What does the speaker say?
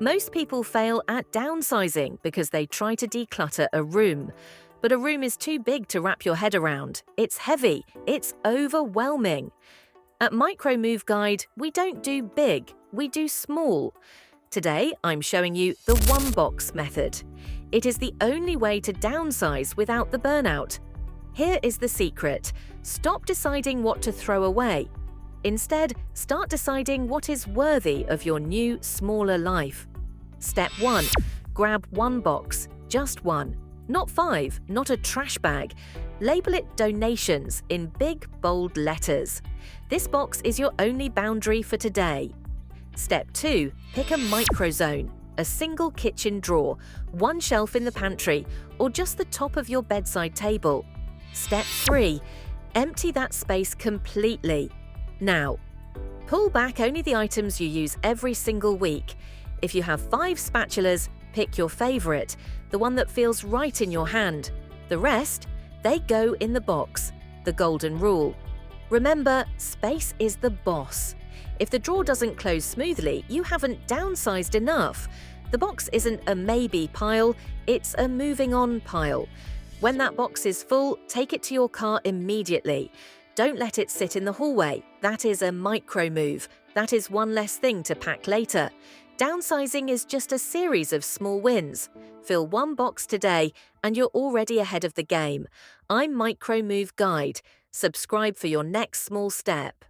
Most people fail at downsizing because they try to declutter a room. But a room is too big to wrap your head around. It's heavy. It's overwhelming. At Micro Move Guide, we don't do big, we do small. Today, I'm showing you the one box method. It is the only way to downsize without the burnout. Here is the secret. Stop deciding what to throw away. Instead, start deciding what is worthy of your new, smaller life. Step 1. Grab one box, just one. Not 5, not a trash bag. Label it donations in big, bold letters. This box is your only boundary for today. Step 2. Pick a micro-zone, a single kitchen drawer, one shelf in the pantry, or just the top of your bedside table. Step 3. Empty that space completely. Now, pull back only the items you use every single week. If you have 5 spatulas, pick your favorite, the one that feels right in your hand. The rest, they go in the box. The golden rule. Remember, space is the boss. If the drawer doesn't close smoothly, you haven't downsized enough. The box isn't a maybe pile, it's a moving on pile. When that box is full, take it to your car immediately. Don't let it sit in the hallway. That is a micro move. That is one less thing to pack later. Downsizing is just a series of small wins. Fill one box today and you're already ahead of the game. I'm Micro Move Guide. Subscribe for your next small step.